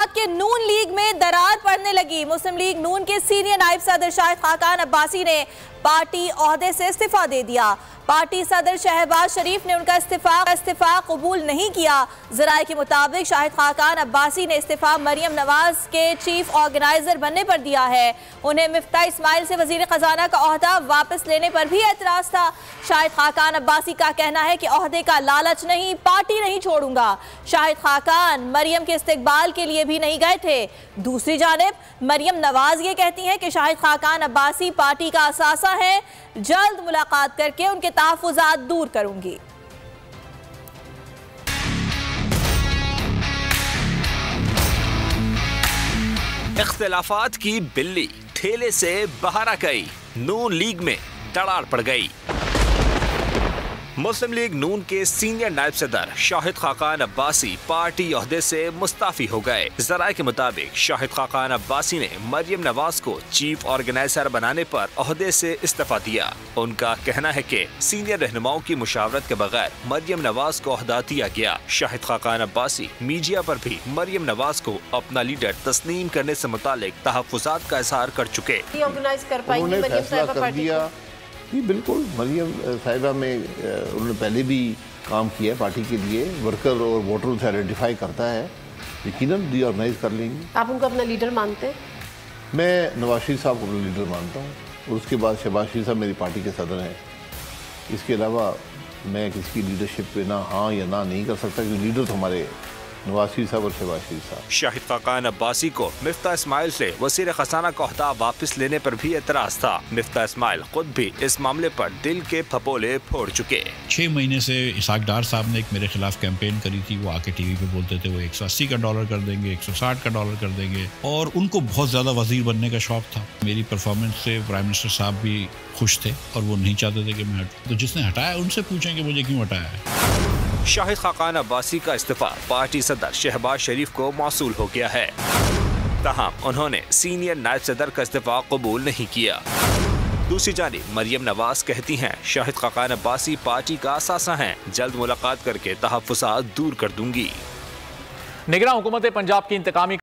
पंजाब के नून लीग में दरार पड़ने लगी। मुस्लिम लीग नून के सीनियर नायब सदर शाहिद खाकान अब्बासी ने पार्टी ओहदे से इस्तीफा दे दिया। पार्टी सदर शहबाज शरीफ ने उनका इस्तीफा कबूल नहीं किया। ज़राए के मुताबिक शाहिद खाकान अब्बासी ने इस्तीफा मरियम नवाज के चीफ ऑर्गेनाइजर बनने पर दिया है। उन्हें मिफ्ता इस्माइल से वजीर खजाना का ओहदा वापस लेने पर भी एतराज था। शाहिद खाकान अब्बासी का कहना है कि ओहदे का लालच नहीं, पार्टी नहीं छोड़ूंगा। शाहिद खाकान मरियम के इस्तकबाल के लिए भी नहीं गए थे। दूसरी जानिब मरियम नवाज ये कहती हैं कि शाहिद खाकान अब्बासी पार्टी का असासा है, जल्द मुलाकात करके उनके तहफ़्फ़ुज़ात दूर करूंगी। इख्तिलाफात की बिल्ली ठेले से बाहर आ गई, नून लीग में दरार पड़ गई। मुस्लिम लीग नून के सीनियर नायब सदर शाहिद खाकान अब्बासी पार्टी ओहदे से मुस्ताफी हो गए। ज़राए के मुताबिक शाहिद खाकान अब्बासी ने मरियम नवाज को चीफ ऑर्गेनाइजर बनाने पर ओहदे से इस्तीफा दिया। उनका कहना है कि सीनियर रहनुमाओं की मुशावरत के बगैर मरियम नवाज को ओहदा दिया गया। शाहिद खाकान अब्बासी मीडिया पर भी मरियम नवाज को अपना लीडर तस्लीम करने से मुतालिक तहफ़्फ़ुज़ात का इजहार कर चुके। जी बिल्कुल, मरियम साहिबा में उन्होंने पहले भी काम किया है पार्टी के लिए, वर्कर और वोटरों से आइडेंटिफाई करता है, यकीनन रीऑर्गेनाइज कर लेंगे। आप उनको अपना लीडर मानते हैं? मैं नवाज शरीफ साहब को अपना लीडर मानता हूँ और उसके बाद शहबाज शरीफ साहब मेरी पार्टी के सदर हैं। इसके अलावा मैं किसी की लीडरशिप पे ना हाँ या ना नहीं कर सकता, क्योंकि लीडर तो हमारे नवाज शरीफ साहब और शहबाज शरीफ साहब। शाहिद खाकान अब्बासी को मिफ्ता इस्माइल से वज़ीर खजाना का ओहदा वापस लेने पर भी एतराज था। मिफ्ता इस्माइल खुद भी इस मामले पर दिल के फपोले फोड़ चुके। 6 महीने से इसाक डार साहब ने एक मेरे खिलाफ कैंपेन करी थी। वो आके टीवी पे बोलते थे वो 180 का डॉलर कर देंगे, 160 का डॉलर कर देंगे, और उनको बहुत ज्यादा वजीर बनने का शौक था। मेरी परफॉर्मेंस से प्राइम मिनिस्टर साहब भी खुश थे और वो नहीं चाहते थे कि मैं हटूं। तो जिसने हटाया उनसे पूछें कि मुझे क्यों हटाया है। शाहिद खाकान अब्बासी का इस्तीफा पार्टी सदर शहबाज शरीफ को मौसूल हो गया है, तहम उन्होंने सीनियर नायब सदर का इस्तीफा कबूल नहीं किया। दूसरी जानिब मरियम नवाज कहती हैं शाहिद खाकान अब्बासी पार्टी का असासा हैं, जल्द मुलाकात करके तहफ़्फ़ुज़ात दूर कर दूंगी। निगरान हुकूमत पंजाब की इंतकामी